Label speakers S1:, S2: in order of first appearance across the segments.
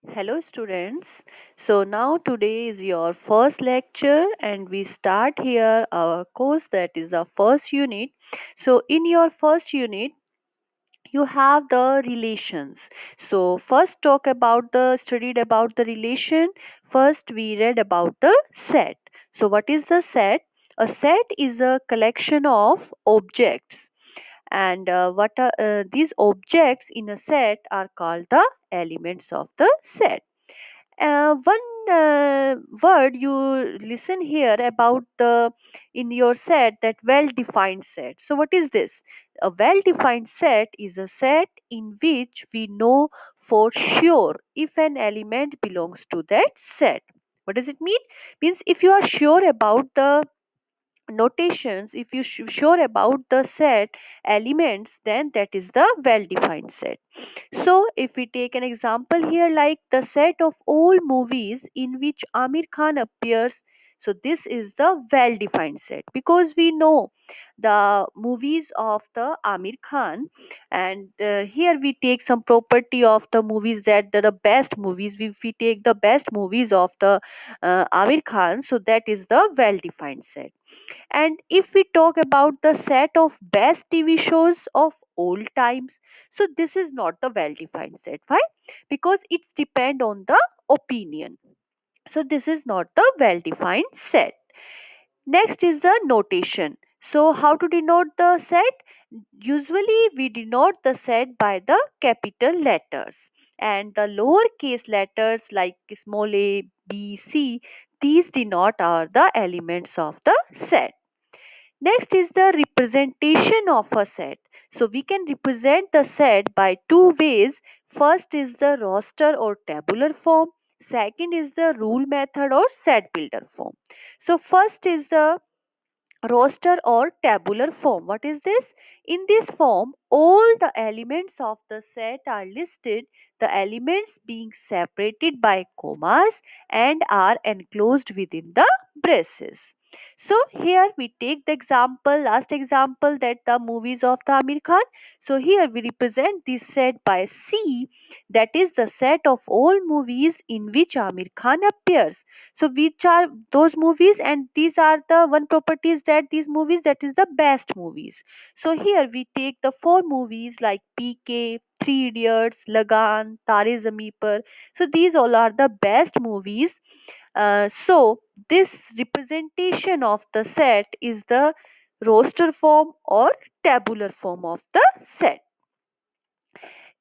S1: Hello, students. So, now today is your first lecture, and we start here our course that is the first unit. So, in your first unit, you have the relations. So, first talk about the studied about the relation. First, we read about the set. So, what is the set? A set is a collection of objects, and what are these objects in a set are called the elements of the set. One word you listen here about the in your set, that well defined set. So what is this? A well defined set is a set in which we know for sure if an element belongs to that set. What does it mean? Means if you are sure about the notations, if you sure about the set elements, then that is the well defined set. So if we take an example here, like the set of all movies in which Amir Khan appears, so this is the well defined set because we know the movies of the Amir Khan. And here we take some property of the movies, that the best movies, if we take the best movies of the Amir Khan, so that is the well defined set. And if we talk about the set of best TV shows of all times, so this is not the well defined set. Why? Because it's depend on the opinion. So this is not the well defined set. Next is the notation. So how to denote the set? Usually we denote the set by the capital letters, and the lowercase letters like small a, b, c, these denote are the elements of the set. Next is the representation of a set. So we can represent the set by two ways. First is the roster or tabular form. Second is the rule method or set builder form. So first is the roster or tabular form. What is this? In this form, all the elements of the set are listed, the elements being separated by commas and are enclosed within the braces. So here we take the example, last example, that the movies of the Amir Khan. So here we represent this set by C, that is the set of all movies in which Amir Khan appears. So which are those movies? And these are the one properties, that these movies, that is the best movies. So here we take the four movies like PK, Three Idiots, Lagan, Tare Zameen Par. So these all are the best movies. So this representation of the set is the roster form or tabular form of the set.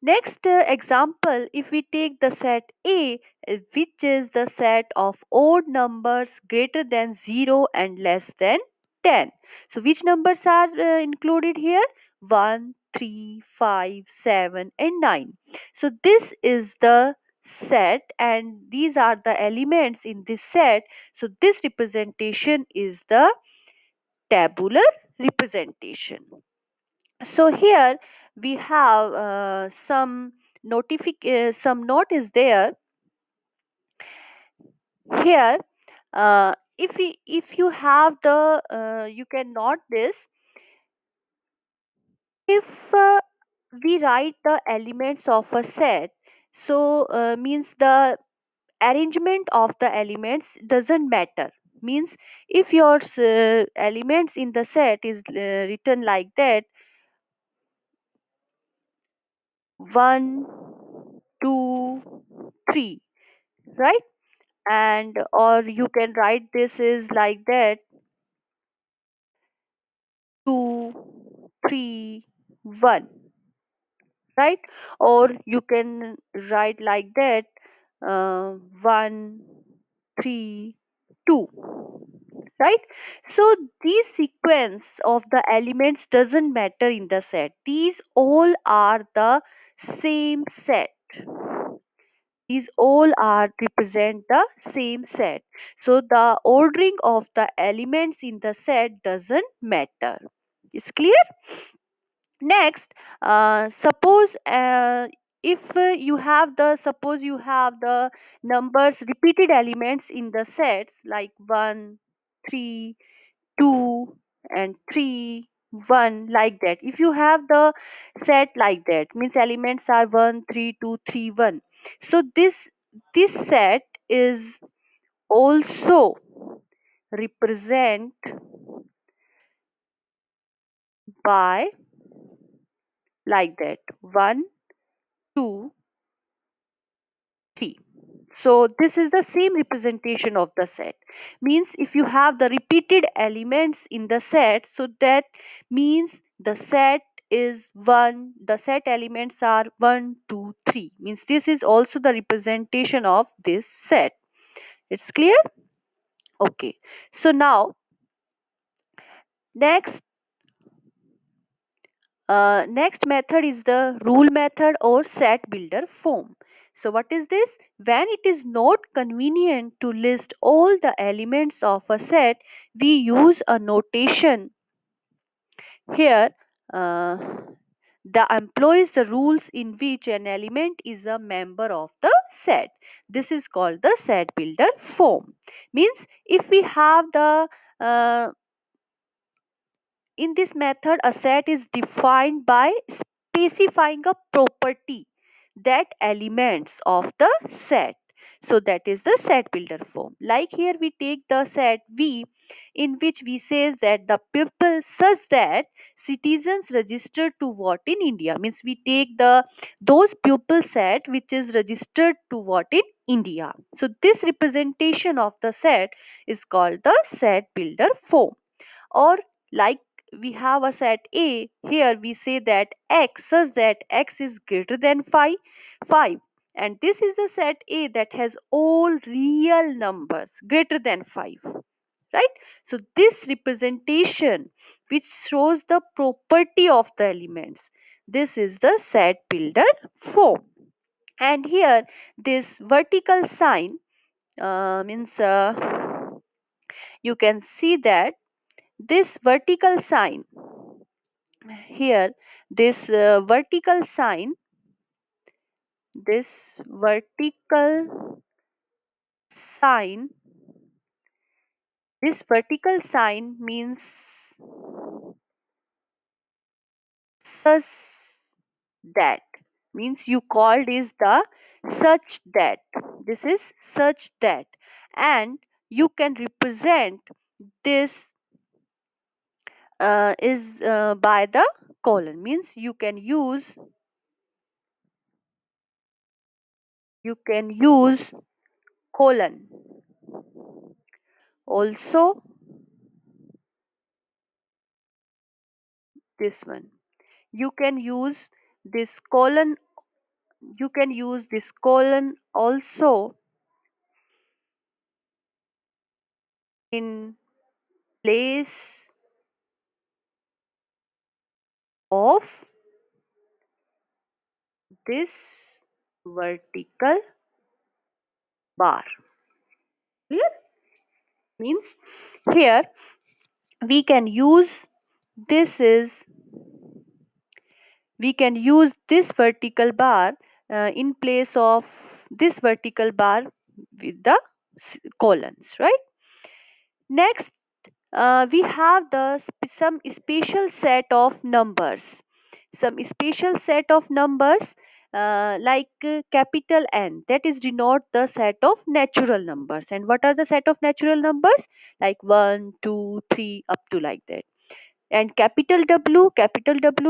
S1: Next example, if we take the set A, which is the set of odd numbers greater than 0 and less than 10. So which numbers are included here? 1, 3, 5, 7 and 9. So this is the set, and these are the elements in this set. So this representation is the tabular representation. So here we have some note is there here. If you have the you can note this. If we write the elements of a set, so means the arrangement of the elements doesn't matter. Means if your elements in the set is written like that, 1, 2, 3, right? And or you can write this is like that, 2, 3, 1, right? Or you can write like that, 1, 3, 2, right? So these sequence of the elements doesn't matter in the set, these all are the same set. These all are represent the same set. So the ordering of the elements in the set doesn't matter. Is clear? Next, suppose if you have the numbers repeated elements in the sets like 1, 3, 2 and 3, 1, like that. If you have the set like that, means elements are 1, 3, 2, 3, 1. So this this set is also represent by like that 1 2 3. So this is the same representation of the set. Means if you have the repeated elements in the set, so that means the set is 1, the set elements are 1 2 3. Means this is also the representation of this set. It's clear? Okay. So now next next method is the rule method or set builder form. So what is this? When it is not convenient to list all the elements of a set, we use a notation here. Uh, the employs the rules in which an element is a member of the set. This is called the set builder form. Means if we have the in this method, a set is defined by specifying a property that elements of the set. So that is the set builder form. Like here we take the set V in which we says that the people such that citizens registered to vote in India. Means we take the those pupil set which is registered to vote in India. So this representation of the set is called the set builder form. Or like we have a set A, here we say that x such that x is greater than 5, and this is the set A that has all real numbers greater than 5, right? So this representation which shows the property of the elements, this is the set builder form. And here this vertical sign means you can see that this vertical sign here, this vertical sign, this vertical sign, this vertical sign means such that, means you called is the such that, this is such that, and you can represent this is by the colon. Means you can use colon also. This one you can use this colon, you can use this colon also in place of this vertical bar. Clear? Means here we can use this is we can use this vertical bar in place of this vertical bar with the colons, right? Next we have some special set of numbers, some special set of numbers like capital N, that is denote the set of natural numbers. And what are the set of natural numbers? Like 1 2 3 up to like that. And capital W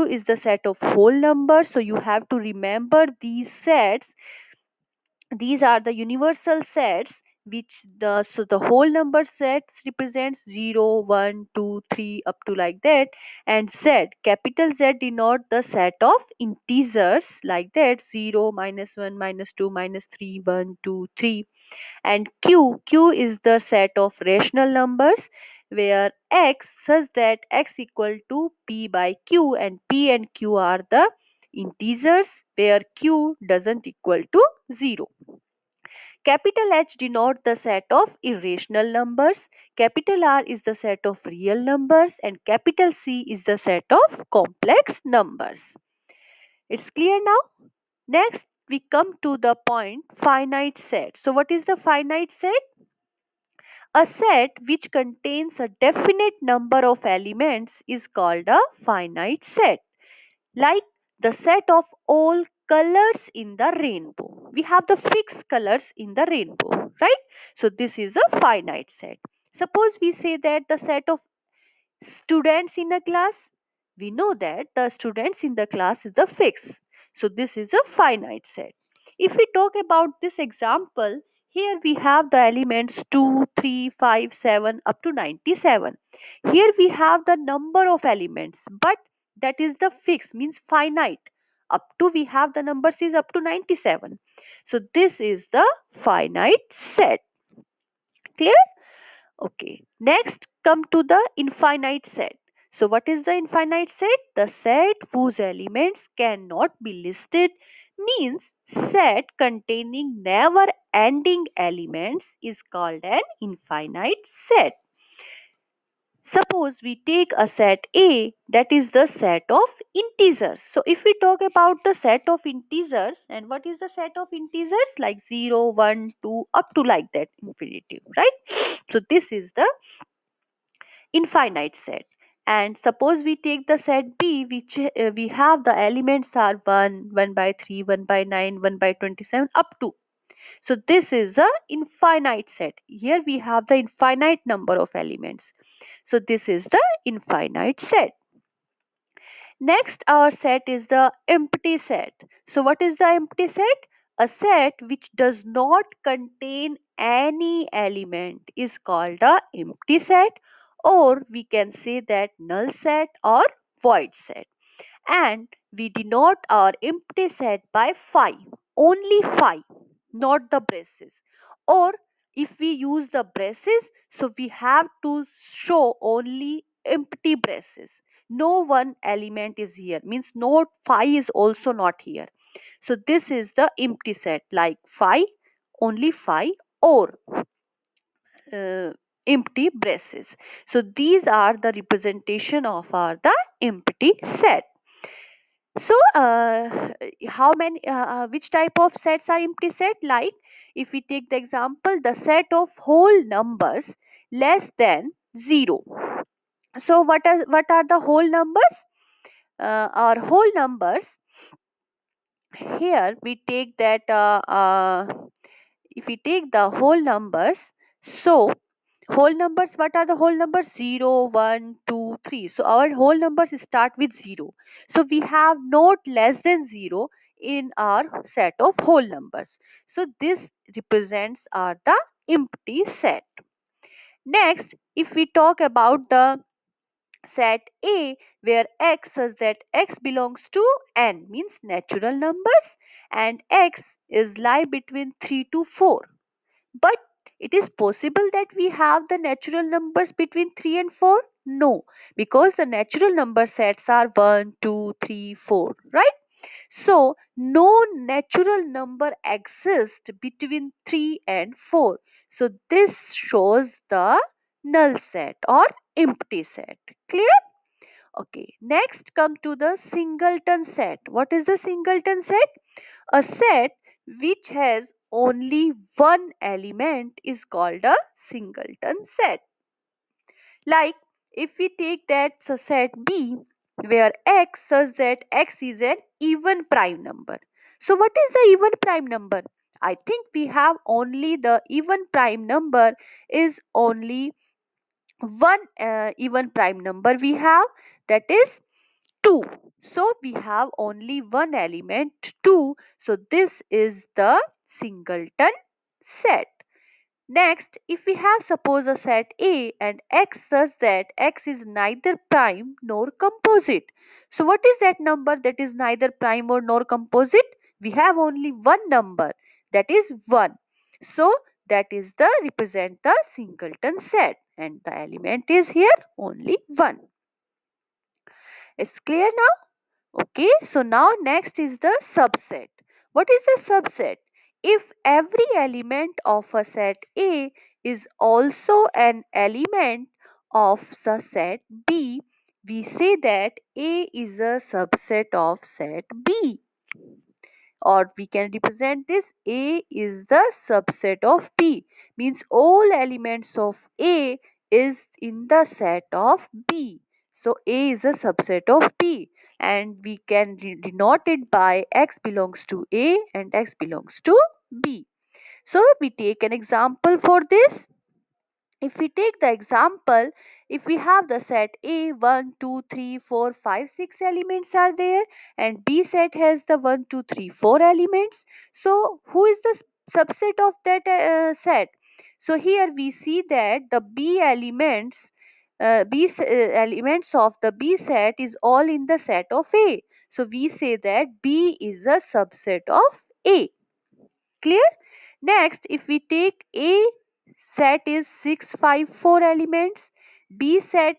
S1: is the set of whole numbers. So you have to remember these sets. These are the universal sets which the so the whole number sets represents 0 1 2 3 up to like that. And Z, capital Z denote the set of integers like that, 0 -1 -2 -3 1 2 3. And q is the set of rational numbers where x such that x equal to p by q, and p and q are the integers where q doesn't equal to 0. Capital H denote the set of irrational numbers, capital R is the set of real numbers, and capital C is the set of complex numbers. It's clear now? Next, we come to the point finite set. So, what is the finite set? A set which contains a definite number of elements is called a finite set. Like the set of all colors in the rainbow. We have the fixed colors in the rainbow, right? So this is a finite set. Suppose we say that the set of students in a class, we know that the students in the class is the fixed. So this is a finite set. If we talk about this example, here we have the elements 2, 3, 5, 7 up to 97. Here we have the number of elements, but that is the fixed, means finite. Up to we have the numbers is up to 97. So this is the finite set. Clear? Okay, next come to the infinite set. So what is the infinite set? The set whose elements cannot be listed, means set containing never ending elements is called an infinite set. Suppose we take a set A, that is the set of integers. So if we talk about the set of integers, and what is the set of integers? Like 0, 1, 2 up to like that infinitive, right? So this is the infinite set. And suppose we take the set B, which we have the elements are 1, 1 by 3, 1 by 9, 1 by 27 up to. So this is a infinite set. Here we have the infinite number of elements. So this is the infinite set. Next, our set is the empty set. So what is the empty set? A set which does not contain any element is called a empty set, or we can say that null set or void set. And we denote our empty set by 5, only 5, not the braces. Or if we use the braces, so we have to show only empty braces. No one element is here, means no 5 is also not here. So this is the empty set, like 5, only 5, or uh, empty braces. So these are the representation of our the empty set. So how many which type of sets are empty set? Like if we take the example, the set of whole numbers less than 0. So what are the whole numbers? Our whole numbers, here we take that if we take the whole numbers, so whole numbers, what are the whole numbers? 0, 1, 2, 3. So our whole numbers start with 0. So we have not less than 0 in our set of whole numbers. So this represents are the empty set. Next, if we talk about the set A, where x says that x belongs to n, means natural numbers, and x is lie between 3 to 4. But it is possible that we have the natural numbers between 3 and 4? No, because the natural number sets are 1, 2, 3, 4, right? So, no natural number exists between 3 and 4. So, this shows the null set or empty set. Clear? Okay, next come to the singleton set. What is the singleton set? A set which has only one element is called a singleton set. Like if we take that set B, where x such that x is an even prime number. So what is the even prime number? I think we have only the even prime number is only one even prime number we have, that is 2. So we have only one element 2. So this is the singleton set. Next, if we have suppose a set A and x such that x is neither prime nor composite. So what is that number that is neither prime or nor composite? We have only one number, that is 1. So that is the represent the singleton set, and the element is here only 1. It's clear now? Okay, so now next is the subset. What is the subset? If every element of a set A is also an element of the set B, we say that A is a subset of set B. Or we can represent this, A is the subset of B, means all elements of A is in the set of B. So A is a subset of B. and we can denote it by x belongs to A and x belongs to B. So we take an example for this. If we take the example, if we have the set A, 1, 2, 3, 4, 5, 6 elements are there, and B set has the 1, 2, 3, 4 elements. So who is the subset of that set? So here we see that the elements of the B set is all in the set of A. So we say that B is a subset of A. Clear? Next, if we take A set is 6, 5, 4 elements, B set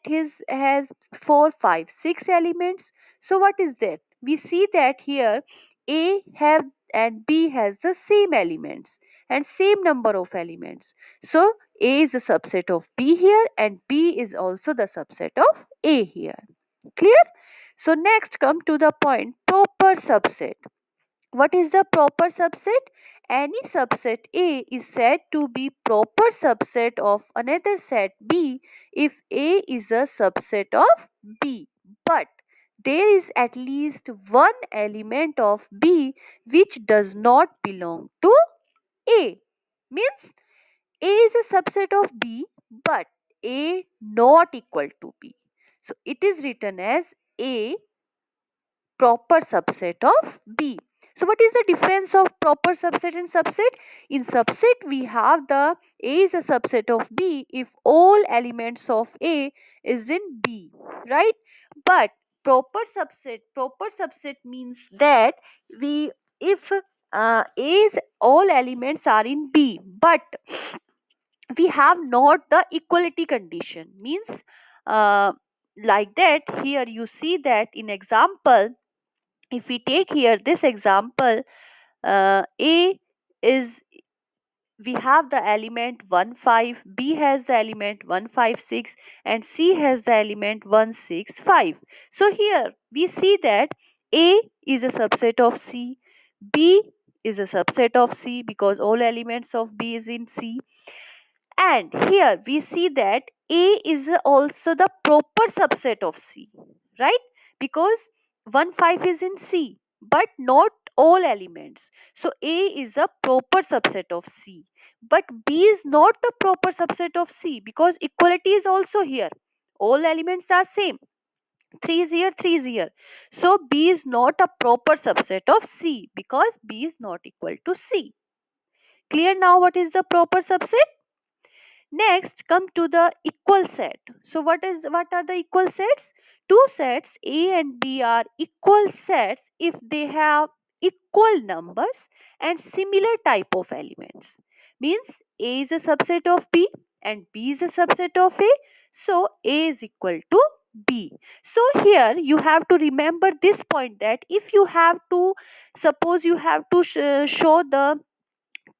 S1: has 4, 5, 6 elements. So what is that? We see that here A have and B has the same elements and same number of elements. So A is a subset of B here and B is also the subset of A here. Clear? So next come to the point proper subset. What is the proper subset? Any subset A is said to be proper subset of another set B if A is a subset of B. But there is at least one element of B which does not belong to A. Means A is a subset of B but A not equal to B. So it is written as A proper subset of B. So what is the difference of proper subset and subset? In subset we have the A is a subset of B if all elements of A is in B, right? But proper subset means that we if A's all elements are in B but we have not the equality condition, means uh, like that here you see that in example, if we take here this example, A is we have the element 1 5, B has the element 1 5 6, and C has the element 1 6 5. So here we see that A is a subset of C, B is a subset of C because all elements of B is in C, and here we see that A is also the proper subset of C, right? Because 1 5 is in C, but not all elements. So A is a proper subset of C. But B is not the proper subset of C because equality is also here. All elements are same. 3 is here, 3 is here. So B is not a proper subset of C because B is not equal to C. Clear now what is the proper subset? Next, come to the equal set. So what are the equal sets? Two sets A and B are equal sets if they have equal numbers and similar type of elements. Means A is a subset of B and B is a subset of A. So A is equal to B. So here you have to remember this point that if you have to suppose you have to show the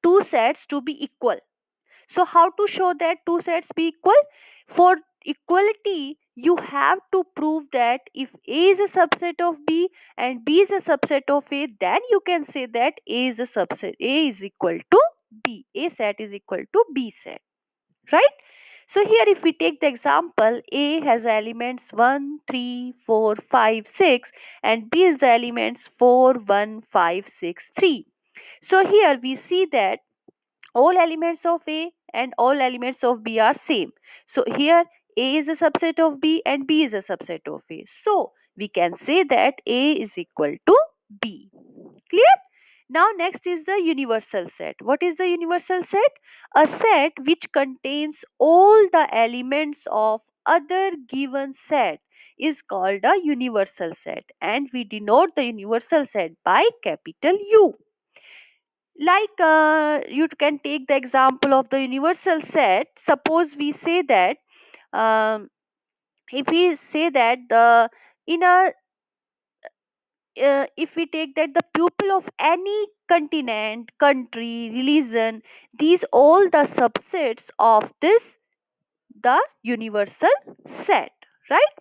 S1: two sets to be equal, so how to show that two sets be equal? For equality, you have to prove that if A is a subset of B and B is a subset of A, then you can say that A is a subset. A is equal to B. A set is equal to B set. Right? So here if we take the example, A has elements 1, 3, 4, 5, 6 and B is the elements 4, 1, 5, 6, 3. So here we see that all elements of A and all elements of B are same. So here A is a subset of B and B is a subset of A. So we can say that A is equal to B. Clear? Now next is the universal set. What is the universal set? A set which contains all the elements of other given set is called a universal set, and we denote the universal set by capital U. Like you can take the example of the universal set. Suppose we say that um, if we say that the in a if we take that the people of any continent, country, religion, these all the subsets of this the universal set, right?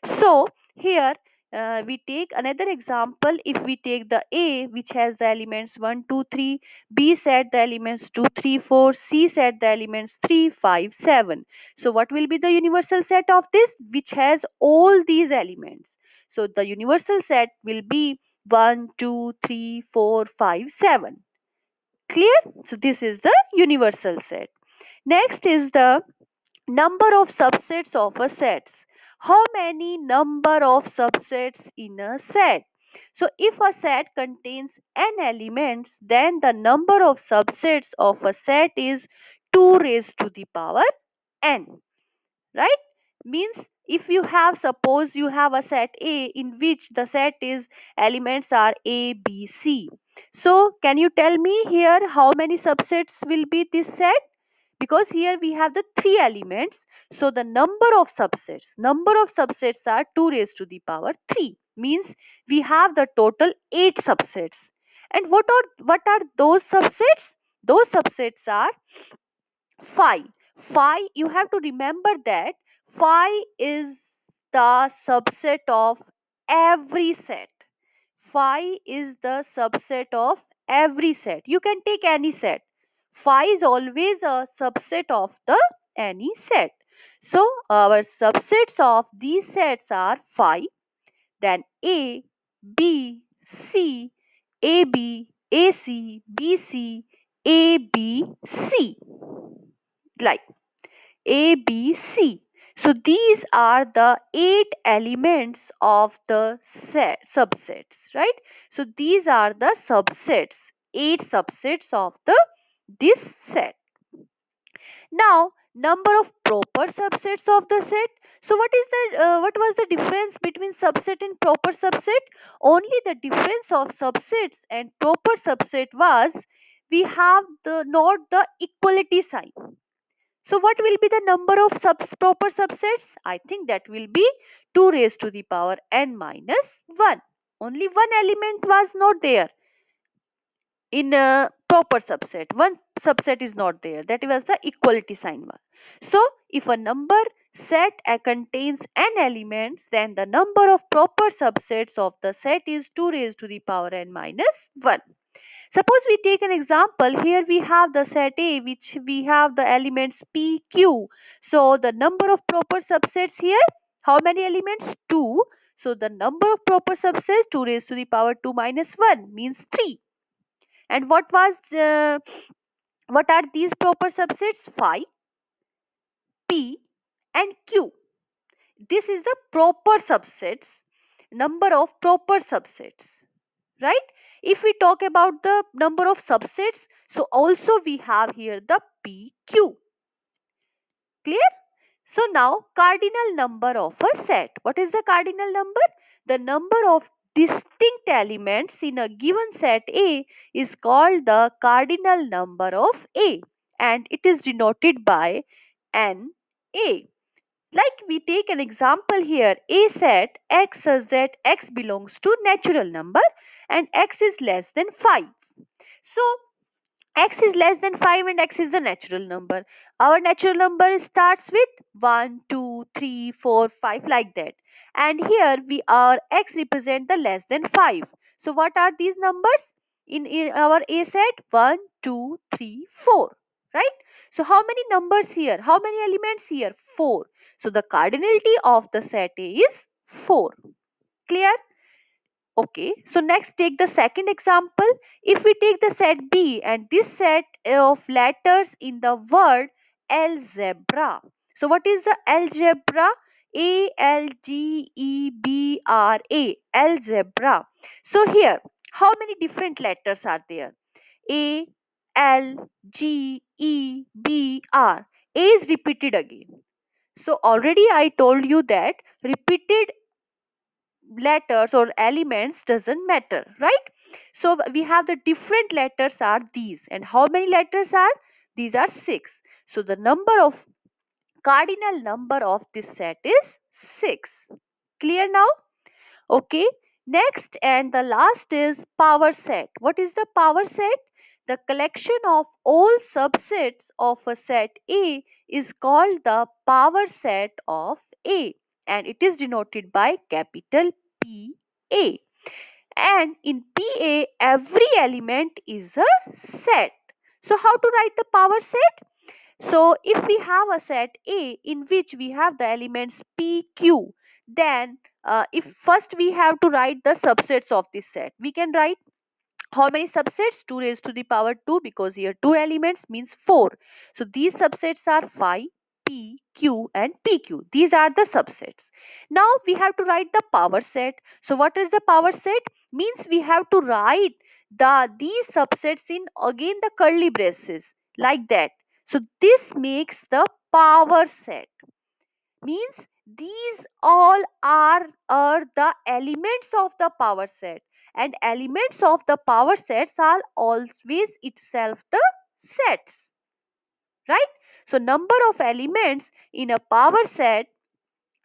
S1: So here We take another example. If we take the A, which has the elements 1 2 3, B set the elements 2 3 4, C set the elements 3 5 7. So what will be the universal set of this, which has all these elements? So the universal set will be 1 2 3 4 5 7. Clear? So this is the universal set. Next is the number of subsets of a set. How many number of subsets in a set? So if a set contains n elements, then the number of subsets of a set is 2 raised to the power n, right? Means if you have, suppose you have a set A in which the set is elements are A B C. So can you tell me here how many subsets will be this set? Because here we have the three elements, so the number of subsets are 2 raised to the power 3, means we have the total 8 subsets. And what are those subsets? Those subsets are phi. Phi, you have to remember that phi is the subset of every set. Phi is the subset of every set. You can take any set. Phi is always a subset of the any set. So our subsets of these sets are phi, then A, B, C, AB, AC, BC, ABC. Like A, B, C. So these are the 8 elements of the subsets, right? So these are the subsets, 8 subsets of the this set. Now, number of proper subsets of the set. So what was the difference between subset and proper subset? Only the difference of subsets and proper subset was we have the not the equality sign. So what will be the number of proper subsets? I think that will be 2 raised to the power n minus 1. Only one element was not there in a proper subset. One subset is not there. That was the equality sign one. So if a number set contains n elements, then the number of proper subsets of the set is 2 raised to the power n minus 1. Suppose we take an example. Here we have the set A, which we have the elements P, Q. So the number of proper subsets here, how many elements? 2. So the number of proper subsets 2 raised to the power 2 minus 1 means 3. And what are these proper subsets? Phi, P and Q. This is the proper subsets, number of proper subsets, right? If we talk about the number of subsets, so also we have here the PQ. Clear? So now cardinal number of a set. What is the cardinal number? The number of distinct elements in a given set A is called the cardinal number of A, and it is denoted by NA. Like we take an example here, A set x says that x belongs to natural number and x is less than 5. So x is less than 5 and x is the natural number. Our natural number starts with 1, 2, 3, 4, 5 like that. And here we are x represent the less than 5. So what are these numbers? In our A set 1, 2, 3, 4. Right? So how many numbers here? How many elements here? 4. So the cardinality of the set A is 4. Clear? Okay, so next take the second example. If we take the set B and this set of letters in the word algebra. So what is the algebra? Algebra. Algebra. So here, how many different letters are there? A, L, G, E, B, R. A is repeated again. So already I told you that repeated letters or elements doesn't matter, right? So we have the different letters are these, and how many letters are these? Are 6. So the number of cardinal number of this set is 6. Clear now? Okay, next and the last is power set. What is the power set? The collection of all subsets of a set A is called the power set of A, and it is denoted by capital A. And in PA, every element is a set. So how to write the power set? So if we have a set A in which we have the elements P, Q, then if first we have to write the subsets of this set, we can write how many subsets? 2 raised to the power 2, because here 2 elements means 4. So these subsets are phi, P, Q and PQ. These are the subsets. Now we have to write the power set. So what is the power set? Means we have to write these subsets in again the curly braces like that. So this makes the power set. Means these all are the elements of the power set, and elements of the power sets are always itself the sets, right? So number of elements in a power set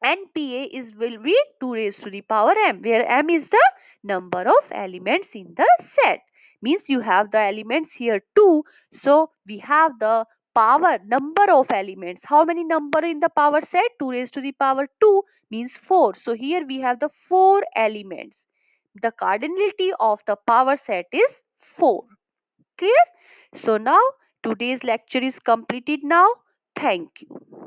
S1: NPA is will be 2 raised to the power m, where m is the number of elements in the set. Means you have the elements here 2, so we have the power number of elements. How many number in the power set? 2 raised to the power 2 means 4. So here we have the 4 elements. The cardinality of the power set is 4. Clear? So now today's lecture is completed now. Thank you.